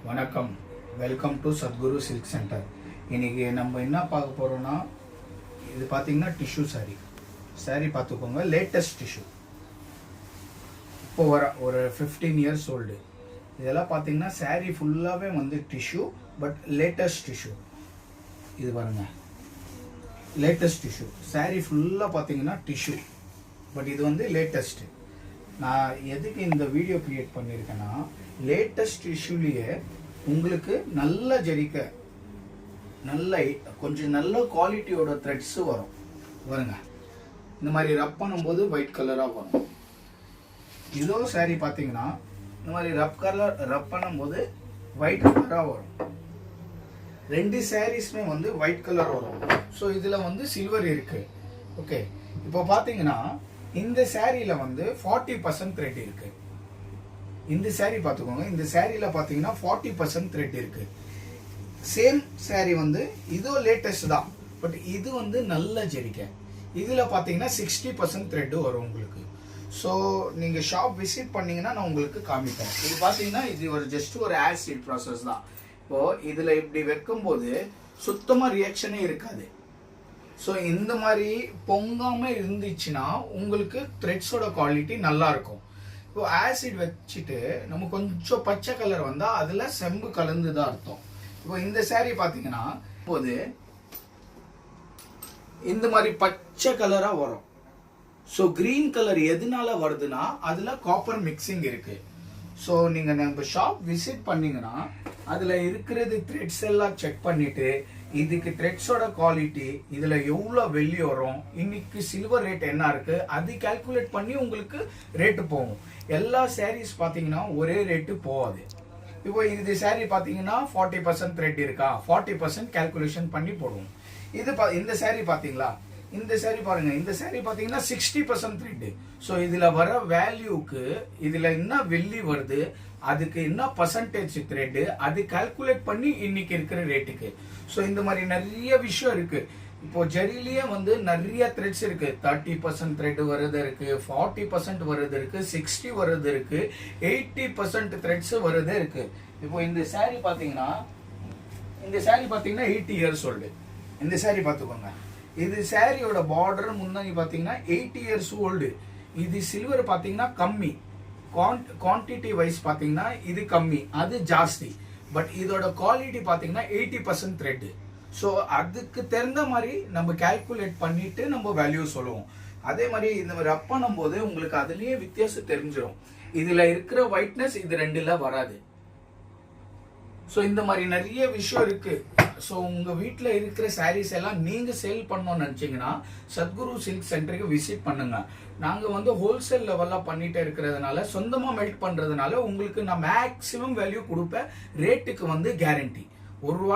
வணக்கம், welcome to Sadhguru silk centre. இன்னைக்கு நம்ம என்ன பார்க்க போகிறோம்னா, இது பார்த்தீங்கன்னா டிஷ்யூ சாரீ பார்த்துக்கோங்க. லேட்டஸ்ட் டிஷ்யூ, இப்போ வர ஒரு 15 இயர்ஸ் ஓல்டு. இதெல்லாம் பார்த்தீங்கன்னா சாரீ ஃபுல்லாகவே வந்து டிஷ்யூ, பட் லேட்டஸ்ட் டிஷ்யூ. இது பாருங்க, லேட்டஸ்ட் டிஷ்யூ சாரீ ஃபுல்லாக பார்த்தீங்கன்னா டிஷ்யூ, பட் இது வந்து லேட்டஸ்ட்டு. நான் எதுக்கு இந்த வீடியோ கிரியேட் பண்ணியிருக்கேன்னா, லேட்டஸ்ட் இஷ்யூலேயே உங்களுக்கு நல்ல ஜரிக்க கொஞ்சம் நல்ல குவாலிட்டியோட த்ரெட்ஸு வரும். வருங்க, இந்த மாதிரி ரப் பண்ணும்போது ஒயிட் கலராக வரும். இதோ சாரீ பார்த்தீங்கன்னா இந்த மாதிரி ரப் பண்ணும்போது ஒயிட் கலராக வரும். ரெண்டு சாரீஸ்மே வந்து ஒயிட் கலர் வரும். ஸோ இதில் வந்து சில்வர் இருக்கு. ஓகே, இப்போ பார்த்தீங்கன்னா இந்த சாரியில் வந்து 40% த்ரெட் இருக்கு. இந்த சாரீ பார்த்துக்கோங்க, இந்த சாரியில் பார்த்தீங்கன்னா 40% த்ரெட் இருக்கு. சேம் சாரீ வந்து இதுவும் லேட்டஸ்ட் தான், பட் இது வந்து நல்ல ஜரிக்கை. இதில் பார்த்தீங்கன்னா 60% த்ரெட்டு வரும் உங்களுக்கு. ஸோ நீங்கள் ஷாப் விசிட் பண்ணீங்கன்னா நான் உங்களுக்கு காமிப்பேன். இது பார்த்தீங்கன்னா இது ஒரு ஜஸ்ட் ஒரு ஆசிட் ப்ராசஸ் தான். இப்போது இதில் இப்படி வைக்கும்போது சுத்தமாக ரியாக்ஷனே இருக்காது. ஸோ இந்த மாதிரி பொங்காமல் இருந்துச்சுன்னா உங்களுக்கு த்ரெட்ஸோட குவாலிட்டி நல்லா இருக்கும். இப்போ ஆசிட் வச்சுட்டு நம்ம கொஞ்சம் பச்சை கலர் வந்தால் அதில் செம்பு கலந்து தான் அர்த்தம். இப்போ இந்த சாரீ பார்த்தீங்கன்னா போது இந்த மாதிரி பச்சை கலராக வரும். ஸோ கிரீன் கலர் எதனால வருதுன்னா அதில் காப்பர் மிக்சிங் இருக்கு. ஸோ நீங்கள் நம்ம ஷாப் விசிட் பண்ணீங்கன்னா அதில் இருக்கிறது த்ரெட்ஸ் எல்லாம் செக் பண்ணிட்டு இதுக்கு த்ரெட்ஸோட குவாலிட்டி, இதில் எவ்வளோ வெள்ளி வரும், இன்னைக்கு சில்வர் ரேட் என்ன இருக்கு, அது கால்குலேட் பண்ணி உங்களுக்கு ரேட்டு போகும். எல்லா சாரீஸ் பார்த்தீங்கன்னா ஒரே ரேட்டு போகாது. இப்போ இது சாரீ பார்த்தீங்கன்னா 40% த்ரெட் இருக்கா, 40% கால்குலேஷன் பண்ணி போடுவோம். இந்த சாரீ பார்த்தீங்களா, இந்த சாரீ பாருங்க, இந்த சாரீ பார்த்தீங்கன்னா 60% த்ரெட். ஸோ இதில் வர வேல்யூக்கு இதில் என்ன வெள்ளி வருது, அதுக்கு என்ன பர்சன்டேஜ் த்ரெட், அது கால்குலேட் பண்ணி இன்னைக்கு இருக்கிற ரேட்டுக்கு. ஸோ இந்த மாதிரி நிறைய விஷயம் இருக்கு. இப்போ ஜரிலேயே வந்து நிறைய த்ரெட்ஸ் இருக்கு. 30% த்ரெட் வருது இருக்கு, 40% வருது இருக்கு, 60 வருது இருக்கு, 80% த்ரெட்ஸ் வருது இருக்கு. இப்போ இந்த சாரீ பார்த்தீங்கன்னா 80 இயர்ஸ் ஓல்டு. இந்த சாரீ பார்த்துக்கோங்க, இது சாரியோட பார்டர் முன்னாடி பார்த்தீங்கன்னா 80 இயர்ஸ் ஓல்டு. இது சில்வர் பார்த்தீங்கன்னா கம்மி, குவான்டிட்டி வைஸ் பார்த்தீங்கன்னா இது கம்மி, அது ஜாஸ்தி. பட் இதோட குவாலிட்டி பார்த்தீங்கன்னா 80% த்ரெட். ஸோ அதுக்கு தகுந்த மாதிரி நம்ம கால்குலேட் பண்ணிட்டு நம்ம வேல்யூ சொல்லுவோம். அதே மாதிரி இந்த ரப் பண்ணும்போது உங்களுக்கு அதுலேயே வித்தியாசம் தெரிஞ்சிடும். இதில் இருக்கிற ஒயிட்னஸ் இது ரெண்டுல வராது. ஸோ இந்த மாதிரி நிறைய விஷயம் இருக்கு. ஸோ உங்கள் வீட்டில் இருக்கிற சாரீஸ் எல்லாம் நீங்கள் சேல் பண்ணணும்னு நினச்சிங்கன்னா சத்குரு சில்க் சென்டருக்கு விசிட் பண்ணுங்க. நாங்கள் வந்து ஹோல்சேல் லெவலில் பண்ணிட்டு இருக்கிறதுனால, சொந்தமாக மெல்ட் பண்ணுறதுனால உங்களுக்கு நான் மேக்ஸிமம் வேல்யூ கொடுப்பேன். ரேட்டுக்கு வந்து கேரண்டி. ஒரு ரூபா